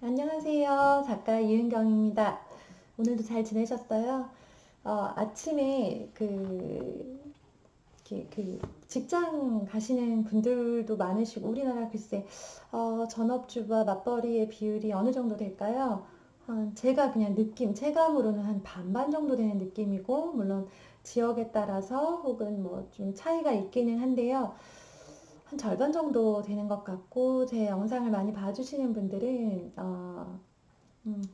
안녕하세요. 작가 이은경입니다. 오늘도 잘 지내셨어요? 아침에 직장 가시는 분들도 많으시고, 우리나라 글쎄, 전업주부와 맞벌이의 비율이 어느 정도 될까요? 제가 그냥 체감으로는 한 반반 정도 되는 느낌이고, 물론 지역에 따라서 혹은 뭐 좀 차이가 있기는 한데요. 한 절반 정도 되는 것 같고, 제 영상을 많이 봐주시는 분들은,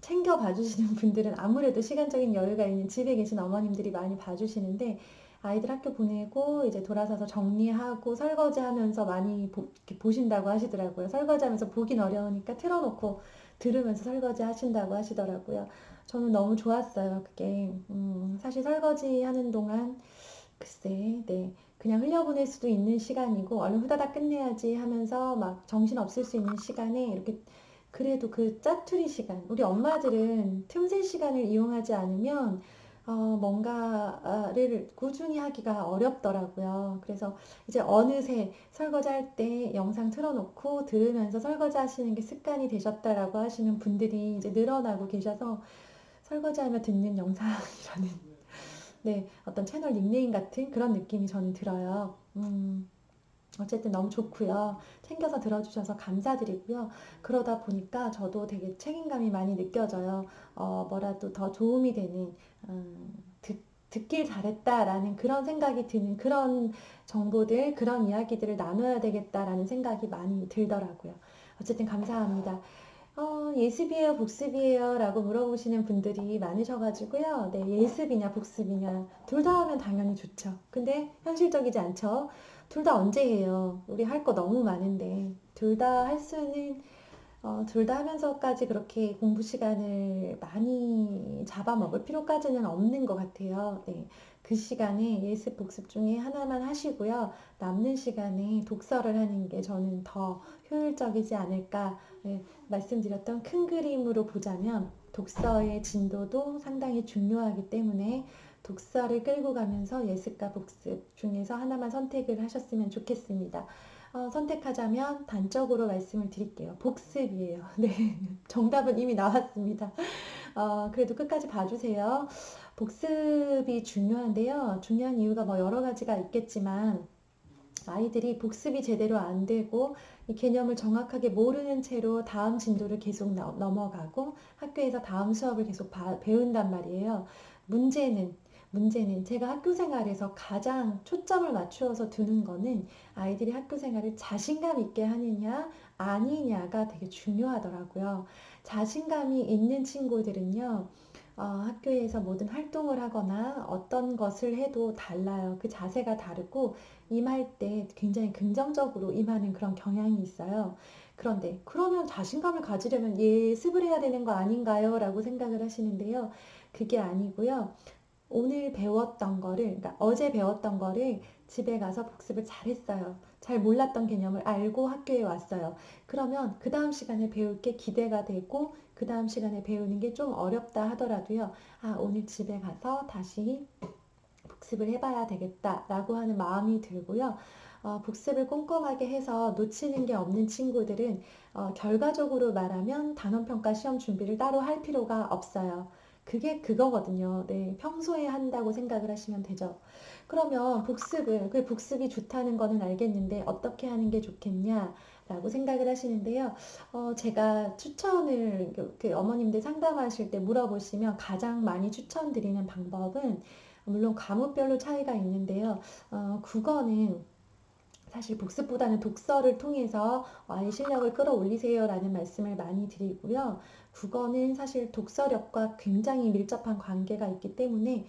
챙겨 봐주시는 분들은 아무래도 시간적인 여유가 있는 집에 계신 어머님들이 많이 봐주시는데, 아이들 학교 보내고 이제 돌아서서 정리하고 설거지 하면서 많이 이렇게 보신다고 하시더라고요. 설거지 하면서 보긴 어려우니까 틀어놓고 들으면서 설거지 하신다고 하시더라고요. 저는 너무 좋았어요, 그게. 사실 설거지 하는 동안 글쎄, 네. 그냥 흘려보낼 수도 있는 시간이고, 얼른 후다닥 끝내야지 하면서 막 정신 없을 수 있는 시간에 이렇게 그래도 그 짜투리 시간, 우리 엄마들은 틈새 시간을 이용하지 않으면 뭔가를 꾸준히 하기가 어렵더라고요. 그래서 이제 어느새 설거지 할 때 영상 틀어놓고 들으면서 설거지 하시는 게 습관이 되셨다라고 하시는 분들이 이제 늘어나고 계셔서 설거지하며 듣는 영상이라는 네, 어떤 채널 닉네임 같은 그런 느낌이 저는 들어요. 어쨌든 너무 좋고요. 챙겨서 들어주셔서 감사드리고요. 그러다 보니까 저도 되게 책임감이 많이 느껴져요. 뭐라도 더 도움이 되는, 듣길 잘했다라는 그런 생각이 드는 그런 정보들, 그런 이야기들을 나눠야 되겠다라는 생각이 많이 들더라고요. 어쨌든 감사합니다. 예습이에요, 복습이에요? 라고 물어보시는 분들이 많으셔가지고요. 네, 예습이냐, 복습이냐. 둘 다 하면 당연히 좋죠. 근데 현실적이지 않죠? 둘 다 언제 해요? 우리 할 거 너무 많은데. 둘 다 할 수는, 둘 다 하면서까지 그렇게 공부 시간을 많이 잡아먹을 필요까지는 없는 것 같아요. 네. 그 시간에 예습, 복습 중에 하나만 하시고요. 남는 시간에 독서를 하는 게 저는 더 효율적이지 않을까. 네, 말씀드렸던 큰 그림으로 보자면 독서의 진도도 상당히 중요하기 때문에 독서를 끌고 가면서 예습과 복습 중에서 하나만 선택을 하셨으면 좋겠습니다. 선택하자면 단적으로 말씀을 드릴게요. 복습이에요. 네, 정답은 이미 나왔습니다. 그래도 끝까지 봐주세요. 복습이 중요한데요. 중요한 이유가 뭐 여러 가지가 있겠지만 아이들이 복습이 제대로 안 되고 이 개념을 정확하게 모르는 채로 다음 진도를 계속 넘어가고 학교에서 다음 수업을 계속 배운단 말이에요. 문제는 문제는 제가 학교 생활에서 가장 초점을 맞추어서 두는 거는 아이들이 학교 생활을 자신감 있게 하느냐 아니냐가 되게 중요하더라고요. 자신감이 있는 친구들은요, 학교에서 모든 활동을 하거나 어떤 것을 해도 달라요. 그 자세가 다르고 임할 때 굉장히 긍정적으로 임하는 그런 경향이 있어요. 그런데 그러면 자신감을 가지려면 예습을 해야 되는 거 아닌가요? 라고 생각을 하시는데요. 그게 아니고요. 오늘 배웠던 거를, 그러니까 어제 배웠던 거를 집에 가서 복습을 잘했어요. 잘 몰랐던 개념을 알고 학교에 왔어요. 그러면 그 다음 시간에 배울 게 기대가 되고, 그 다음 시간에 배우는 게 좀 어렵다 하더라도요. 아, 오늘 집에 가서 다시 복습을 해봐야 되겠다라고 하는 마음이 들고요. 복습을 꼼꼼하게 해서 놓치는 게 없는 친구들은 결과적으로 말하면 단원평가 시험 준비를 따로 할 필요가 없어요. 그게 그거거든요. 네, 평소에 한다고 생각을 하시면 되죠. 그러면 그 복습이 좋다는 거는 알겠는데 어떻게 하는 게 좋겠냐? 라고 생각을 하시는데요. 제가 추천을 그 어머님들 상담하실 때 물어보시면 가장 많이 추천드리는 방법은 물론 과목별로 차이가 있는데요. 국어는 사실 복습보다는 독서를 통해서 아이 실력을 끌어올리세요라는 말씀을 많이 드리고요. 국어는 사실 독서력과 굉장히 밀접한 관계가 있기 때문에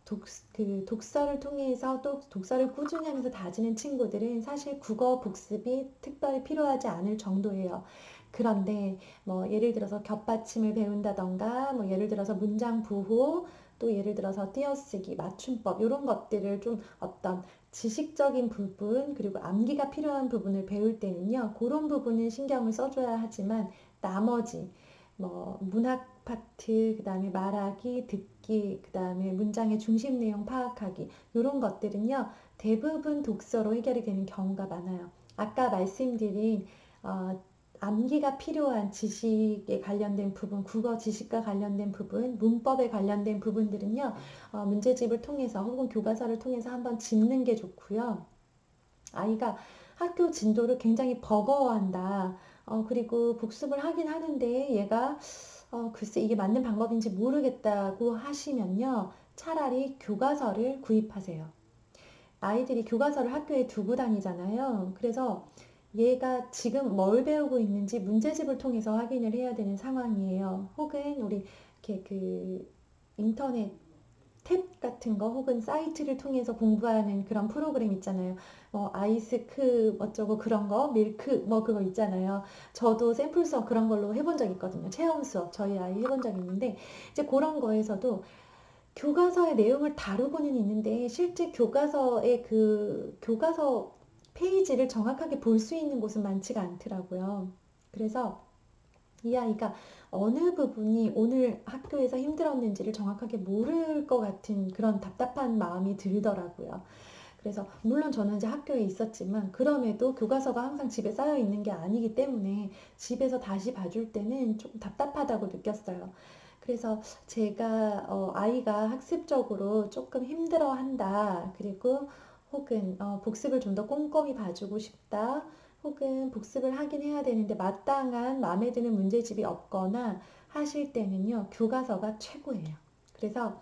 독서를 통해서 또 독서를 꾸준히 하면서 다지는 친구들은 사실 국어 복습이 특별히 필요하지 않을 정도예요. 그런데 뭐 예를 들어서 겹받침을 배운다던가 뭐 예를 들어서 문장 부호 또 예를 들어서 띄어쓰기, 맞춤법 이런 것들을 좀 어떤 지식적인 부분 그리고 암기가 필요한 부분을 배울 때는요. 그런 부분은 신경을 써줘야 하지만 나머지 뭐 문학 파트, 그다음에 말하기, 듣기, 그다음에 문장의 중심 내용 파악하기 이런 것들은요. 대부분 독서로 해결이 되는 경우가 많아요. 아까 말씀드린 어, 암기가 필요한 지식에 관련된 부분, 국어 지식과 관련된 부분, 문법에 관련된 부분들은요, 문제집을 통해서 혹은 교과서를 통해서 한번 짚는 게 좋고요. 아이가 학교 진도를 굉장히 버거워한다. 그리고 복습을 하긴 하는데 얘가 글쎄 이게 맞는 방법인지 모르겠다고 하시면요. 차라리 교과서를 구입하세요. 아이들이 교과서를 학교에 두고 다니잖아요. 그래서 얘가 지금 뭘 배우고 있는지 문제집을 통해서 확인을 해야 되는 상황이에요. 혹은 우리 이렇게 그 인터넷 탭 같은 거 혹은 사이트를 통해서 공부하는 그런 프로그램 있잖아요. 뭐 아이스크 어쩌고 그런 거, 밀크 뭐 그거 있잖아요. 저도 샘플 수업 그런 걸로 해본 적 있거든요. 체험 수업 저희 아이 해본 적 있는데 이제 그런 거에서도 교과서의 내용을 다루고는 있는데 실제 교과서의 그 교과서 페이지를 정확하게 볼 수 있는 곳은 많지가 않더라고요. 그래서 이 아이가 어느 부분이 오늘 학교에서 힘들었는지를 정확하게 모를 것 같은 그런 답답한 마음이 들더라고요. 그래서 물론 저는 이제 학교에 있었지만 그럼에도 교과서가 항상 집에 쌓여 있는 게 아니기 때문에 집에서 다시 봐줄 때는 조금 답답하다고 느꼈어요. 그래서 제가 아이가 학습적으로 조금 힘들어한다. 그리고 혹은 복습을 좀 더 꼼꼼히 봐주고 싶다. 혹은 복습을 하긴 해야 되는데 마땅한 마음에 드는 문제집이 없거나 하실 때는요, 교과서가 최고예요. 그래서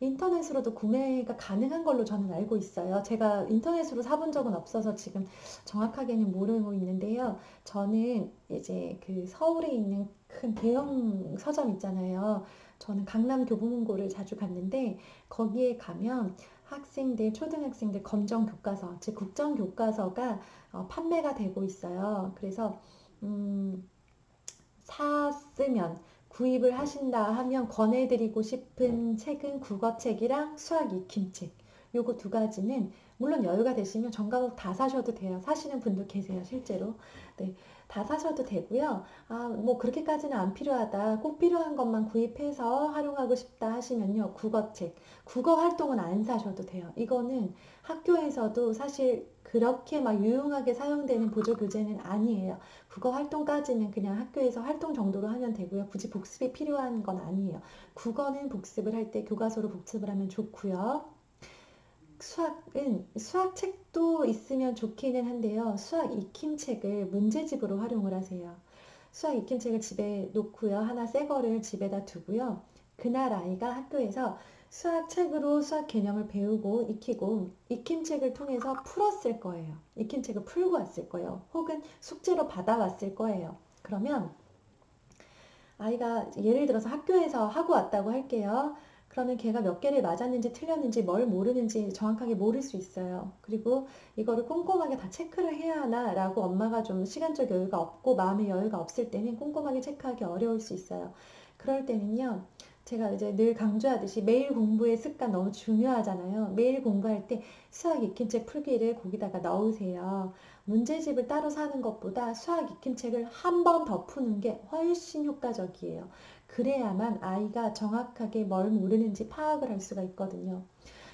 인터넷으로도 구매가 가능한 걸로 저는 알고 있어요. 제가 인터넷으로 사본 적은 없어서 지금 정확하게는 모르고 있는데요. 저는 이제 그 서울에 있는 큰 대형 서점 있잖아요. 저는 강남 교보문고를 자주 갔는데 거기에 가면 학생들, 초등학생들 검정 교과서, 즉 국정 교과서가 판매가 되고 있어요. 그래서 음, 샀으면 구입을 하신다 하면 권해드리고 싶은 책은 국어책이랑 수학 익힘책. 요거 두 가지는 물론 여유가 되시면 전 과목 다 사셔도 돼요. 사시는 분도 계세요, 실제로. 네, 다 사셔도 되고요. 뭐 그렇게까지는 안 필요하다. 꼭 필요한 것만 구입해서 활용하고 싶다 하시면요. 국어책. 국어 활동은 안 사셔도 돼요. 이거는 학교에서도 사실 그렇게 막 유용하게 사용되는 보조 교재는 아니에요. 국어 활동까지는 그냥 학교에서 활동 정도로 하면 되고요. 굳이 복습이 필요한 건 아니에요. 국어는 복습을 할 때 교과서로 복습을 하면 좋고요. 수학은 수학책도 있으면 좋기는 한데요. 수학 익힘책을 문제집으로 활용을 하세요. 수학 익힘책을 집에 놓고요. 하나 새 거를 집에다 두고요. 그날 아이가 학교에서 수학책으로 수학 개념을 배우고 익히고 익힘책을 통해서 풀었을 거예요. 익힘책을 풀고 왔을 거예요. 혹은 숙제로 받아왔을 거예요. 그러면 아이가 예를 들어서 학교에서 하고 왔다고 할게요. 그러면 걔가 몇 개를 맞았는지 틀렸는지 뭘 모르는지 정확하게 모를 수 있어요. 그리고 이거를 꼼꼼하게 다 체크를 해야 하나라고 엄마가 좀 시간적 여유가 없고 마음의 여유가 없을 때는 꼼꼼하게 체크하기 어려울 수 있어요. 그럴 때는요. 제가 이제 늘 강조하듯이 매일 공부의 습관 너무 중요하잖아요. 매일 공부할 때 수학 익힘책 풀기를 거기다가 넣으세요. 문제집을 따로 사는 것보다 수학 익힘책을 한 번 더 푸는 게 훨씬 효과적이에요. 그래야만 아이가 정확하게 뭘 모르는지 파악을 할 수가 있거든요.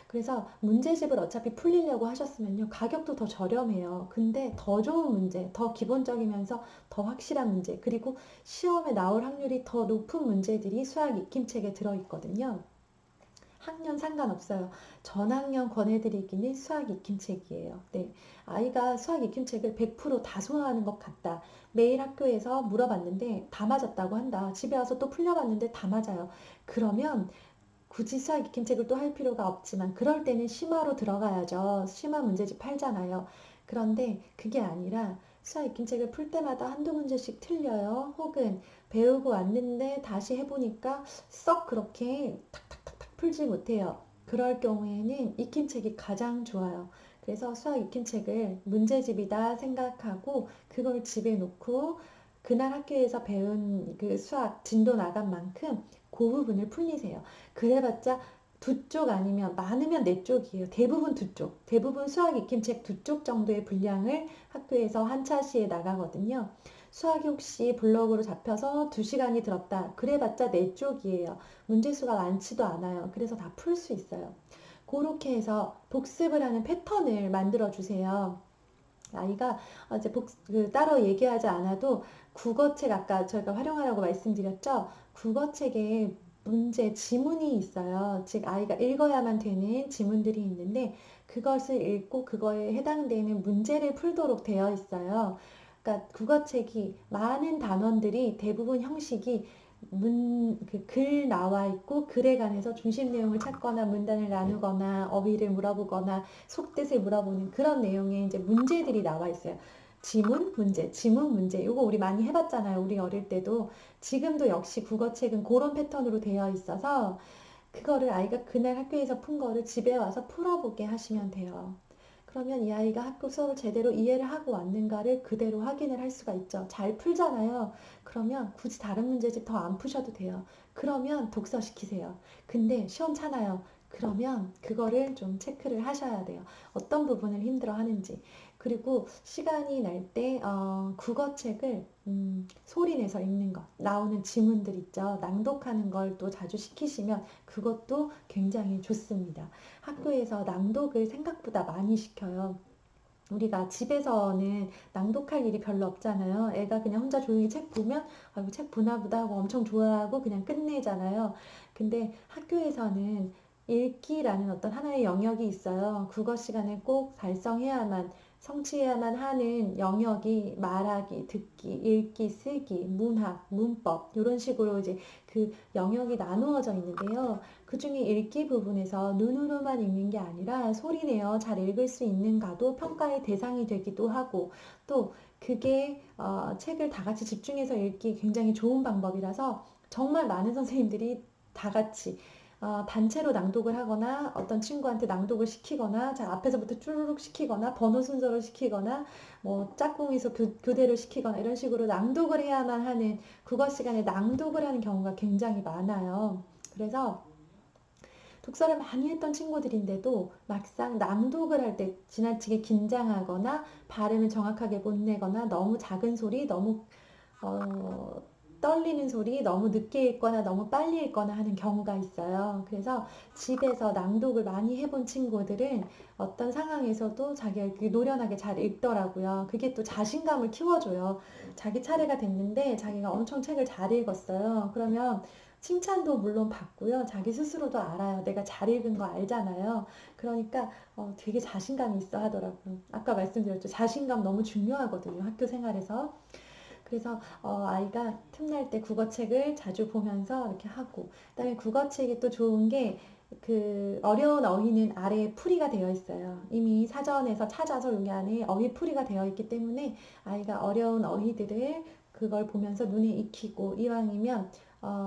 그래서 문제집을 어차피 풀리려고 하셨으면요. 가격도 더 저렴해요. 근데 더 좋은 문제, 더 기본적이면서 더 확실한 문제, 그리고 시험에 나올 확률이 더 높은 문제들이 수학 익힘책에 들어있거든요. 학년 상관없어요. 전학년 권해드리기는 수학 익힘책이에요. 네. 아이가 수학 익힘책을 100%다 소화하는 것 같다. 매일 학교에서 물어봤는데 다 맞았다고 한다. 집에 와서 또 풀려봤는데 다 맞아요. 그러면 굳이 수학 익힘책을 또 할 필요가 없지만 그럴 때는 심화로 들어가야죠. 심화 문제집 팔잖아요. 그런데 그게 아니라 수학 익힘책을 풀 때마다 한두 문제씩 틀려요. 혹은 배우고 왔는데 다시 해보니까 썩 그렇게 탁탁탁탁 풀지 못해요. 그럴 경우에는 익힘책이 가장 좋아요. 그래서 수학 익힘책을 문제집이다 생각하고 그걸 집에 놓고 그날 학교에서 배운 그 수학 진도 나간 만큼 그 부분을 풀리세요. 그래봤자 두 쪽 아니면 많으면 네 쪽이에요. 대부분 두 쪽. 대부분 수학 익힘책 두 쪽 정도의 분량을 학교에서 한 차시에 나가거든요. 수학이 혹시 블럭으로 잡혀서 2시간이 들었다. 그래봤자 네 쪽이에요. 문제수가 많지도 않아요. 그래서 다 풀 수 있어요. 그렇게 해서 복습을 하는 패턴을 만들어 주세요. 아이가 이제 따로 얘기하지 않아도 국어책 아까 저희가 활용하라고 말씀드렸죠. 국어책에 문제 지문이 있어요. 즉 아이가 읽어야만 되는 지문들이 있는데 그것을 읽고 그거에 해당되는 문제를 풀도록 되어 있어요. 그러니까 국어책이 많은 단원들이 대부분 형식이 글 나와 있고 글에 관해서 중심 내용을 찾거나 문단을 나누거나 어휘를 물어보거나 속뜻을 물어보는 그런 내용의 이제 문제들이 나와 있어요. 지문, 문제, 지문, 문제. 이거 우리 많이 해봤잖아요. 우리 어릴 때도. 지금도 역시 국어책은 그런 패턴으로 되어 있어서 그거를 아이가 그날 학교에서 푼 거를 집에 와서 풀어보게 하시면 돼요. 그러면 이 아이가 학교 수업을 제대로 이해를 하고 왔는가를 그대로 확인을 할 수가 있죠. 잘 풀잖아요. 그러면 굳이 다른 문제집 더 안 푸셔도 돼요. 그러면 독서 시키세요. 근데 시험찮아요. 그러면 그거를 좀 체크를 하셔야 돼요. 어떤 부분을 힘들어 하는지. 그리고 시간이 날 때 국어책을 소리 내서 읽는 것, 나오는 지문들 있죠. 낭독하는 걸 또 자주 시키시면 그것도 굉장히 좋습니다. 학교에서 낭독을 생각보다 많이 시켜요. 우리가 집에서는 낭독할 일이 별로 없잖아요. 애가 그냥 혼자 조용히 책 보면 아이고 책 보나 보다 하고 엄청 좋아하고 그냥 끝내잖아요. 근데 학교에서는 읽기라는 어떤 하나의 영역이 있어요. 국어 시간에 꼭 달성해야만 성취해야만 하는 영역이 말하기, 듣기, 읽기, 쓰기, 문학, 문법 이런 식으로 이제 그 영역이 나누어져 있는데요. 그 중에 읽기 부분에서 눈으로만 읽는 게 아니라 소리내어 잘 읽을 수 있는가도 평가의 대상이 되기도 하고 또 그게 책을 다 같이 집중해서 읽기 굉장히 좋은 방법이라서 정말 많은 선생님들이 다 같이 단체로 낭독을 하거나 어떤 친구한테 낭독을 시키거나 자 앞에서부터 쭈르륵 시키거나 번호 순서로 시키거나 뭐 짝꿍이서 교대로 시키거나 이런 식으로 낭독을 해야만 하는 국어 시간에 낭독을 하는 경우가 굉장히 많아요. 그래서 독서를 많이 했던 친구들인데도 막상 낭독을 할 때 지나치게 긴장하거나 발음을 정확하게 못 내거나 너무 작은 소리, 너무 어, 떨리는 소리, 너무 늦게 읽거나 너무 빨리 읽거나 하는 경우가 있어요. 그래서 집에서 낭독을 많이 해본 친구들은 어떤 상황에서도 자기가 노련하게 잘 읽더라고요. 그게 또 자신감을 키워줘요. 자기 차례가 됐는데 자기가 엄청 책을 잘 읽었어요. 그러면 칭찬도 물론 받고요. 자기 스스로도 알아요. 내가 잘 읽은 거 알잖아요. 그러니까 되게 자신감이 있어 하더라고요. 아까 말씀드렸죠. 자신감 너무 중요하거든요. 학교 생활에서. 그래서 아이가 틈날 때 국어책을 자주 보면서 이렇게 하고 그다음에 국어책이 또 좋은 게 그 어려운 어휘는 아래에 풀이가 되어 있어요. 이미 사전에서 찾아서 여기 안에 어휘 풀이가 되어 있기 때문에 아이가 어려운 어휘들을 그걸 보면서 눈에 익히고 이왕이면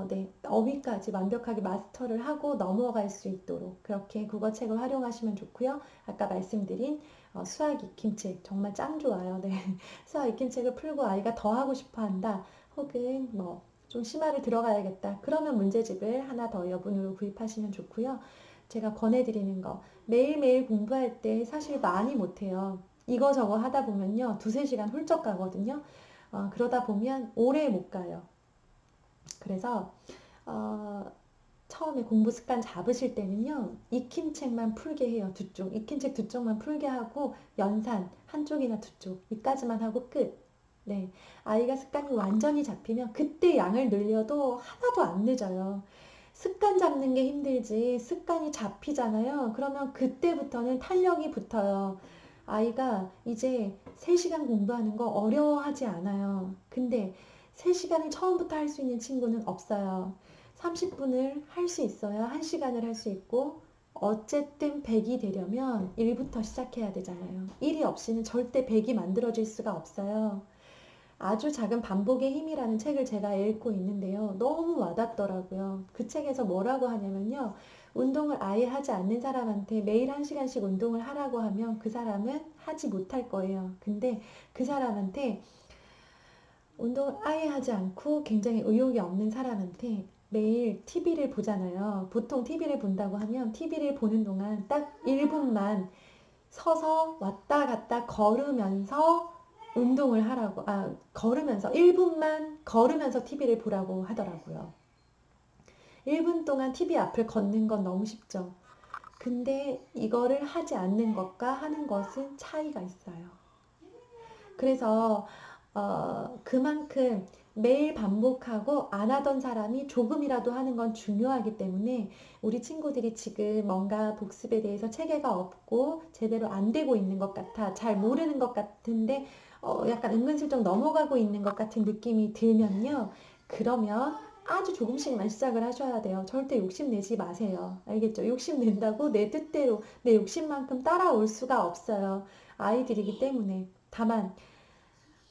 네, 어휘까지 완벽하게 마스터를 하고 넘어갈 수 있도록 그렇게 국어책을 활용하시면 좋고요. 아까 말씀드린 수학 익힘책 정말 짱 좋아요. 네. 수학 익힘책을 풀고 아이가 더 하고 싶어 한다. 혹은 뭐 좀 심화를 들어가야겠다. 그러면 문제집을 하나 더 여분으로 구입하시면 좋고요. 제가 권해드리는 거 매일매일 공부할 때 사실 많이 못해요. 이거 저거 하다 보면요. 두세 시간 훌쩍 가거든요. 그러다 보면 오래 못 가요. 그래서 어, 처음에 공부 습관 잡으실 때는요, 익힘책만 풀게 해요, 두 쪽. 익힘책 두 쪽만 풀게 하고, 연산, 한쪽이나 두 쪽, 여기까지만 하고 끝. 네. 아이가 습관이 완전히 잡히면 그때 양을 늘려도 하나도 안 늦어요. 습관 잡는 게 힘들지, 습관이 잡히잖아요. 그러면 그때부터는 탄력이 붙어요. 아이가 이제 3시간 공부하는 거 어려워하지 않아요. 근데 3시간을 처음부터 할 수 있는 친구는 없어요. 30분을 할 수 있어야 1시간을 할 수 있고 어쨌든 100이 되려면 1부터 시작해야 되잖아요. 1이 없이는 절대 100이 만들어질 수가 없어요. 아주 작은 반복의 힘이라는 책을 제가 읽고 있는데요. 너무 와닿더라고요. 그 책에서 뭐라고 하냐면요. 운동을 아예 하지 않는 사람한테 매일 1시간씩 운동을 하라고 하면 그 사람은 하지 못할 거예요. 근데 그 사람한테 운동을 아예 하지 않고 굉장히 의욕이 없는 사람한테 매일 TV를 보잖아요. 보통 TV를 본다고 하면 TV를 보는 동안 딱 1분만 서서 왔다 갔다 걸으면서 운동을 하라고, 걸으면서 1분만 걸으면서 TV를 보라고 하더라고요. 1분 동안 TV 앞을 걷는 건 너무 쉽죠. 근데 이거를 하지 않는 것과 하는 것은 차이가 있어요. 그래서 그만큼 매일 반복하고 안 하던 사람이 조금이라도 하는 건 중요하기 때문에 우리 친구들이 지금 뭔가 복습에 대해서 체계가 없고 제대로 안 되고 있는 것 같아, 잘 모르는 것 같은데 약간 은근슬쩍 넘어가고 있는 것 같은 느낌이 들면요. 그러면 아주 조금씩만 시작을 하셔야 돼요. 절대 욕심내지 마세요. 알겠죠? 욕심낸다고 내 뜻대로 내 욕심만큼 따라올 수가 없어요. 아이들이기 때문에. 다만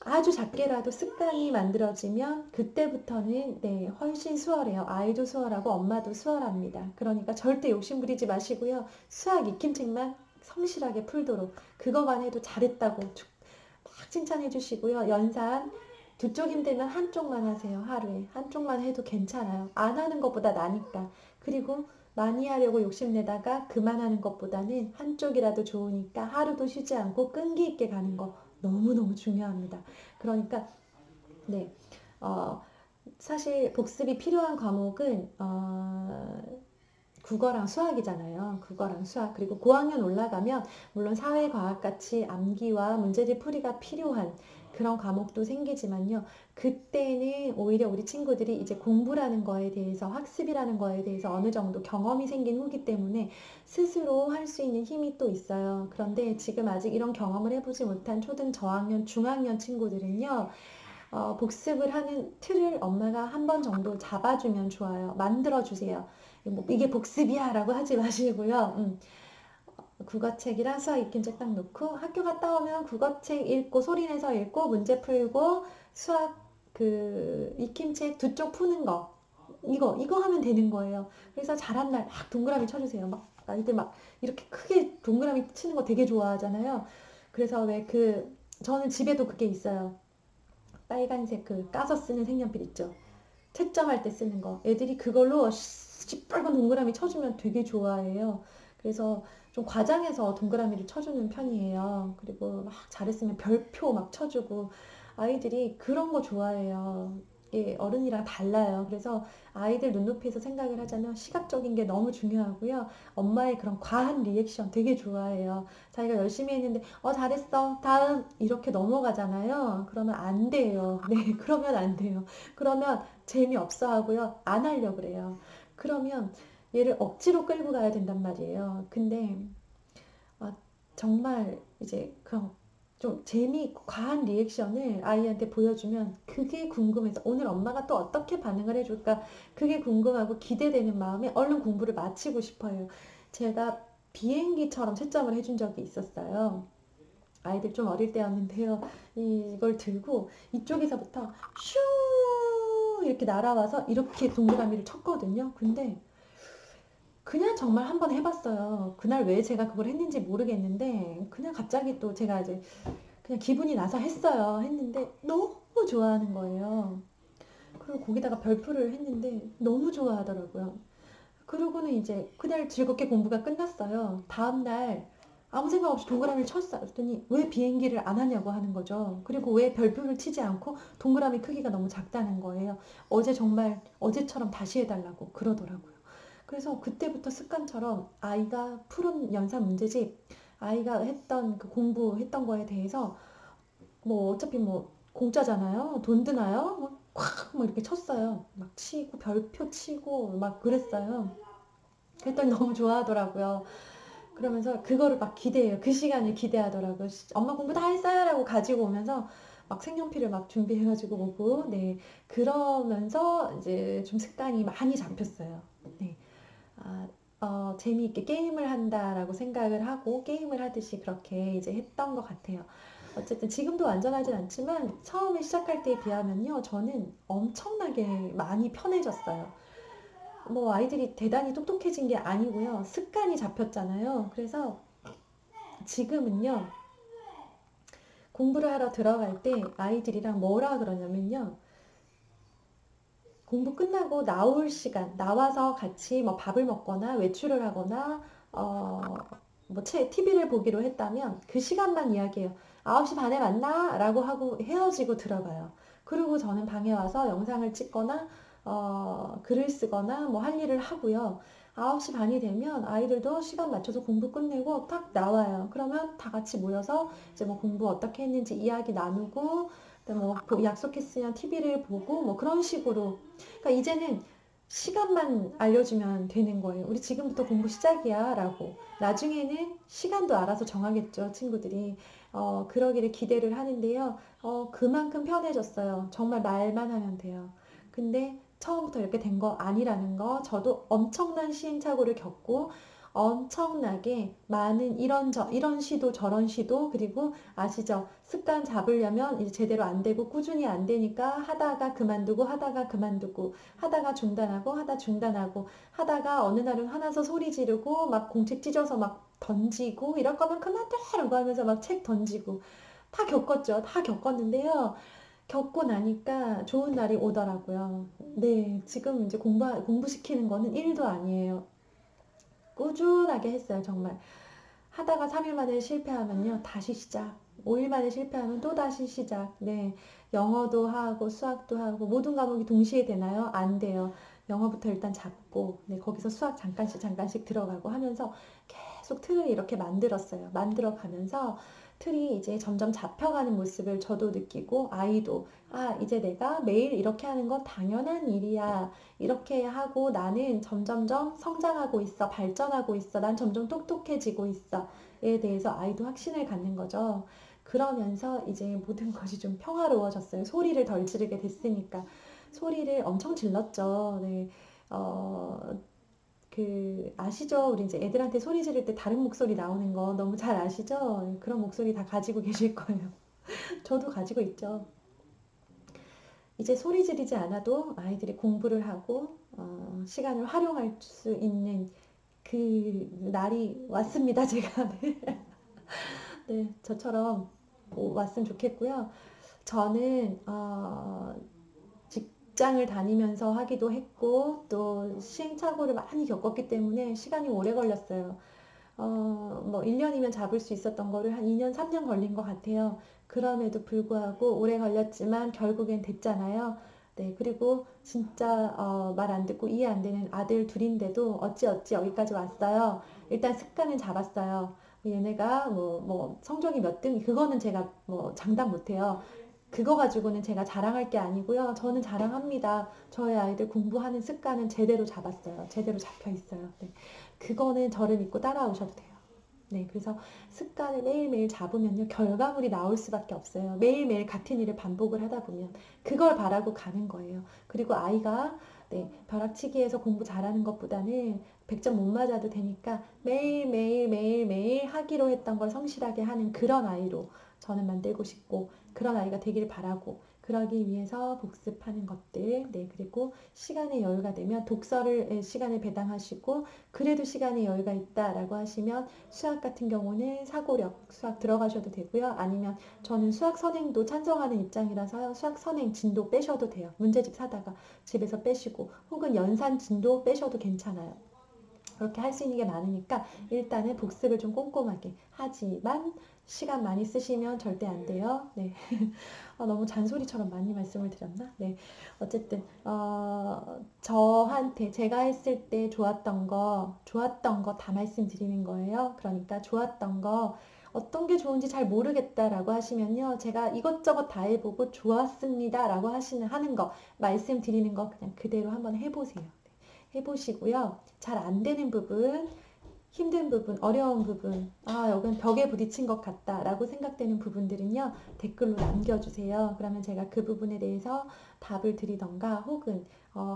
아주 작게라도 습관이 만들어지면 그때부터는 네, 훨씬 수월해요. 아이도 수월하고 엄마도 수월합니다. 그러니까 절대 욕심 부리지 마시고요. 수학 익힘책만 성실하게 풀도록 그거만 해도 잘했다고 막 칭찬해 주시고요. 연산 두 쪽 힘들면 한쪽만 하세요. 하루에 한쪽만 해도 괜찮아요. 안 하는 것보다 나니까. 그리고 많이 하려고 욕심내다가 그만하는 것보다는 한쪽이라도 좋으니까 하루도 쉬지 않고 끈기 있게 가는 거 너무너무 중요합니다. 그러니까 네, 어, 사실 복습이 필요한 과목은 국어랑 수학이잖아요. 국어랑 수학. 그리고 고학년 올라가면 물론 사회과학 같이 암기와 문제집 풀이가 필요한 그런 과목도 생기지만요. 그때는 오히려 우리 친구들이 이제 공부라는 거에 대해서 학습이라는 거에 대해서 어느 정도 경험이 생긴 후기 때문에 스스로 할 수 있는 힘이 또 있어요. 그런데 지금 아직 이런 경험을 해보지 못한 초등 저학년, 중학년 친구들은요. 복습을 하는 틀을 엄마가 한 번 정도 잡아주면 좋아요. 만들어주세요. 뭐 이게 복습이야 라고 하지 마시고요. 국어책이랑 수학 익힘책 딱 놓고 학교 갔다 오면 국어책 읽고 소리내서 읽고 문제 풀고 수학 그 익힘책 두 쪽 푸는 거 이거 하면 되는 거예요. 그래서 잘한 날 막 동그라미 쳐주세요. 막 아이들 막 이렇게 크게 동그라미 치는 거 되게 좋아하잖아요. 그래서 왜 저는 집에도 그게 있어요. 빨간색 그 까서 쓰는 색연필 있죠. 채점할 때 쓰는 거. 애들이 그걸로 시뻘건 동그라미 쳐주면 되게 좋아해요. 그래서 좀 과장해서 동그라미를 쳐주는 편이에요. 그리고 막 잘했으면 별표 막 쳐주고 아이들이 그런 거 좋아해요. 이게 어른이랑 달라요. 그래서 아이들 눈높이에서 생각을 하자면 시각적인 게 너무 중요하고요. 엄마의 그런 과한 리액션 되게 좋아해요. 자기가 열심히 했는데 잘했어 다음 이렇게 넘어가잖아요. 그러면 안 돼요. 네, 그러면 안 돼요. 그러면 재미없어 하고요. 안 하려고 그래요. 그러면 얘를 억지로 끌고 가야 된단 말이에요. 근데 아, 정말 이제 그런 좀 재미있고 과한 리액션을 아이한테 보여주면 그게 궁금해서 오늘 엄마가 또 어떻게 반응을 해줄까 그게 궁금하고 기대되는 마음에 얼른 공부를 마치고 싶어요. 제가 비행기처럼 채점을 해준 적이 있었어요. 아이들 좀 어릴 때였는데요. 이걸 들고 이쪽에서부터 슈 이렇게 날아와서 이렇게 동그라미를 쳤거든요. 근데 그냥 정말 한번 해봤어요. 그날 왜 제가 그걸 했는지 모르겠는데 그냥 갑자기 또 제가 이제 그냥 기분이 나서 했어요. 했는데 너무 좋아하는 거예요. 그리고 거기다가 별표를 했는데 너무 좋아하더라고요. 그러고는 이제 그날 즐겁게 공부가 끝났어요. 다음날 아무 생각 없이 동그라미를 쳤어요. 그랬더니 왜 비행기를 안 하냐고 하는 거죠. 그리고 왜 별표를 치지 않고 동그라미 크기가 너무 작다는 거예요. 어제 정말 어제처럼 다시 해달라고 그러더라고요. 그래서 그때부터 습관처럼 아이가 푸른 연산 문제집, 아이가 했던 그 공부했던 거에 대해서 뭐 어차피 뭐 공짜잖아요. 돈 드나요? 콱 이렇게 쳤어요. 막 치고 별표 치고 막 그랬어요. 그랬더니 너무 좋아하더라고요. 그러면서 그거를 막 기대해요. 그 시간을 기대하더라고요. 엄마 공부 다 했어요 라고 가지고 오면서 막 색연필을 막 준비해가지고 오고, 네. 그러면서 이제 좀 습관이 많이 잡혔어요. 네. 아, 재미있게 게임을 한다라고 생각을 하고 게임을 하듯이 그렇게 이제 했던 것 같아요. 어쨌든 지금도 완전하진 않지만 처음에 시작할 때에 비하면요, 저는 엄청나게 많이 편해졌어요. 뭐 아이들이 대단히 똑똑해진 게 아니고요. 습관이 잡혔잖아요. 그래서 지금은요, 공부를 하러 들어갈 때 아이들이랑 뭐라 그러냐면요. 공부 끝나고 나올 시간, 나와서 같이 뭐 밥을 먹거나 외출을 하거나, 어, 뭐 TV를 보기로 했다면 그 시간만 이야기해요. 9시 반에 만나? 라고 하고 헤어지고 들어가요. 그리고 저는 방에 와서 영상을 찍거나, 글을 쓰거나 뭐 할 일을 하고요. 9시 반이 되면 아이들도 시간 맞춰서 공부 끝내고 딱 나와요. 그러면 다 같이 모여서 이제 뭐 공부 어떻게 했는지 이야기 나누고, 그다음에 뭐 약속했으면 TV를 보고 뭐 그런 식으로. 그러니까 이제는 시간만 알려주면 되는 거예요. 우리 지금부터 공부 시작이야 라고. 나중에는 시간도 알아서 정하겠죠, 친구들이. 그러기를 기대를 하는데요. 그만큼 편해졌어요. 정말 말만 하면 돼요. 근데 처음부터 이렇게 된 거 아니라는 거, 저도 엄청난 시행착오를 겪고 엄청나게 많은 이런 시도 저런 시도, 그리고 아시죠? 습관 잡으려면 이제 제대로 안 되고 꾸준히 안 되니까 하다가 그만두고 하다가 그만두고 하다가 중단하고 하다 중단하고 하다가 어느 날은 화나서 소리 지르고 막 공책 찢어서 막 던지고, 이럴 거면 그만두라고 하면서 막 책 던지고 다 겪었죠. 다 겪었는데요. 겪고 나니까 좋은 날이 오더라고요. 네, 지금 이제 공부시키는 거는 1도 아니에요. 꾸준하게 했어요, 정말. 하다가 3일 만에 실패하면요, 다시 시작. 5일 만에 실패하면 또 다시 시작. 네, 영어도 하고 수학도 하고 모든 과목이 동시에 되나요? 안 돼요. 영어부터 일단 잡고, 네, 거기서 수학 잠깐씩 잠깐씩 들어가고 하면서 계속 틀을 이렇게 만들었어요. 만들어 가면서 틀이 이제 점점 잡혀가는 모습을 저도 느끼고, 아이도, 아, 이제 내가 매일 이렇게 하는 건 당연한 일이야. 이렇게 하고 나는 점점점 성장하고 있어. 발전하고 있어. 난 점점 똑똑해지고 있어. 에 대해서 아이도 확신을 갖는 거죠. 그러면서 이제 모든 것이 좀 평화로워졌어요. 소리를 덜 지르게 됐으니까. 소리를 엄청 질렀죠. 네. 어, 아시죠? 우리 이제 애들한테 소리 지를 때 다른 목소리 나오는 거 너무 잘 아시죠? 그런 목소리 다 가지고 계실 거예요. 저도 가지고 있죠. 이제 소리 지르지 않아도 아이들이 공부를 하고, 시간을 활용할 수 있는 그 날이 왔습니다, 제가. 네, 네, 저처럼 왔으면 좋겠고요. 저는, 직장을 다니면서 하기도 했고, 또 시행착오를 많이 겪었기 때문에 시간이 오래 걸렸어요. 뭐 1년이면 잡을 수 있었던 거를 한 2년, 3년 걸린 것 같아요. 그럼에도 불구하고 오래 걸렸지만 결국엔 됐잖아요. 네, 그리고 진짜 말 안 듣고 이해 안 되는 아들 둘인데도 어찌어찌 여기까지 왔어요. 일단 습관은 잡았어요. 얘네가 뭐 성적이 몇 등, 그거는 제가 뭐 장담 못해요. 그거 가지고는 제가 자랑할 게 아니고요. 저는 자랑합니다. 저희 아이들 공부하는 습관은 제대로 잡았어요. 제대로 잡혀 있어요. 네. 그거는 저를 믿고 따라오셔도 돼요. 네, 그래서 습관을 매일매일 잡으면요, 결과물이 나올 수밖에 없어요. 매일매일 같은 일을 반복을 하다 보면 그걸 바라고 가는 거예요. 그리고 아이가, 네, 벼락치기에서 공부 잘하는 것보다는 100점 못 맞아도 되니까 매일매일 매일매일 하기로 했던 걸 성실하게 하는 그런 아이로 저는 만들고 싶고, 그런 아이가 되길 바라고, 그러기 위해서 복습하는 것들, 네, 그리고 시간의 여유가 되면 독서를 시간을 배당하시고, 그래도 시간에 여유가 있다라고 하시면 수학 같은 경우는 사고력 수학 들어가셔도 되고요. 아니면 저는 수학 선행도 찬성하는 입장이라서 수학 선행 진도 빼셔도 돼요. 문제집 사다가 집에서 빼시고, 혹은 연산 진도 빼셔도 괜찮아요. 그렇게 할 수 있는 게 많으니까 일단은 복습을 좀 꼼꼼하게. 하지만 시간 많이 쓰시면 절대 안 돼요. 네. 너무 잔소리처럼 많이 말씀을 드렸나? 네. 어쨌든, 저한테 제가 했을 때 좋았던 거 다 말씀드리는 거예요. 그러니까 좋았던 거, 어떤 게 좋은지 잘 모르겠다라고 하시면요, 제가 이것저것 다 해보고 좋았습니다라고 하는 거, 말씀드리는 거 그냥 그대로 한번 해보세요. 해보시고요. 잘 안 되는 부분, 힘든 부분, 어려운 부분, 아, 여긴 벽에 부딪힌 것 같다라고 생각되는 부분들은요, 댓글로 남겨주세요. 그러면 제가 그 부분에 대해서 답을 드리던가, 혹은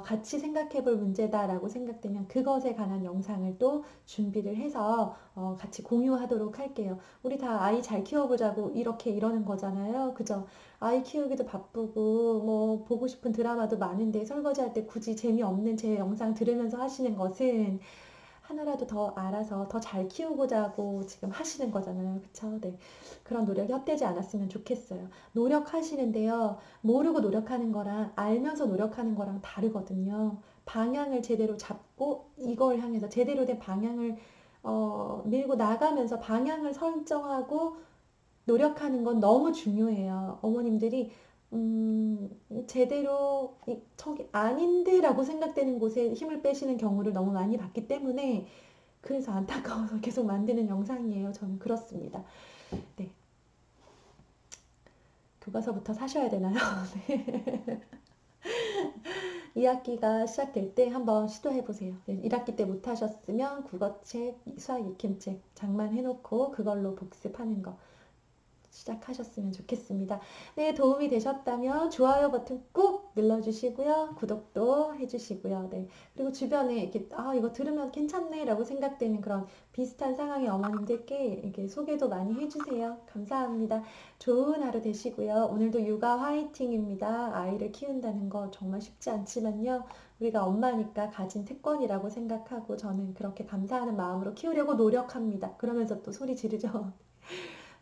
같이 생각해 볼 문제다라고 생각되면 그것에 관한 영상을 또 준비를 해서 같이 공유하도록 할게요. 우리 다 아이 잘 키워보자고 이렇게 이러는 거잖아요. 그죠? 아이 키우기도 바쁘고, 뭐, 보고 싶은 드라마도 많은데 설거지할 때 굳이 재미없는 제 영상 들으면서 하시는 것은 하나라도 더 알아서 더 잘 키우고자 하고 지금 하시는 거잖아요. 그쵸? 네. 그런 노력이 헛되지 않았으면 좋겠어요. 노력하시는데요. 모르고 노력하는 거랑 알면서 노력하는 거랑 다르거든요. 방향을 제대로 잡고 이걸 향해서 제대로 된 방향을 밀고 나가면서 방향을 설정하고 노력하는 건 너무 중요해요. 어머님들이 제대로 저기 아닌데라고 생각되는 곳에 힘을 빼시는 경우를 너무 많이 봤기 때문에 그래서 안타까워서 계속 만드는 영상이에요. 저는 그렇습니다. 네. 교과서부터 사셔야 되나요? 네. 2학기가 시작될 때 한번 시도해 보세요. 네, 1학기 때 못하셨으면 국어책, 수학 익힘책 장만해 놓고 그걸로 복습하는 거 시작하셨으면 좋겠습니다. 네, 도움이 되셨다면 좋아요 버튼 꾹 눌러주시고요. 구독도 해주시고요. 네, 그리고 주변에 이렇게 이거 들으면 괜찮네라고 생각되는 그런 비슷한 상황의 어머님들께 이렇게 소개도 많이 해주세요. 감사합니다. 좋은 하루 되시고요. 오늘도 육아 화이팅입니다. 아이를 키운다는 거 정말 쉽지 않지만요. 우리가 엄마니까 가진 특권이라고 생각하고 저는 그렇게 감사하는 마음으로 키우려고 노력합니다. 그러면서 또 소리 지르죠.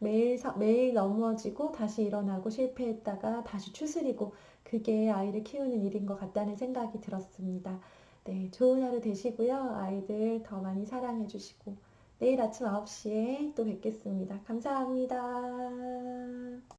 매일 넘어지고 다시 일어나고 실패했다가 다시 추스리고 그게 아이를 키우는 일인 것 같다는 생각이 들었습니다. 네, 좋은 하루 되시고요. 아이들 더 많이 사랑해 주시고 내일 아침 9시에 또 뵙겠습니다. 감사합니다.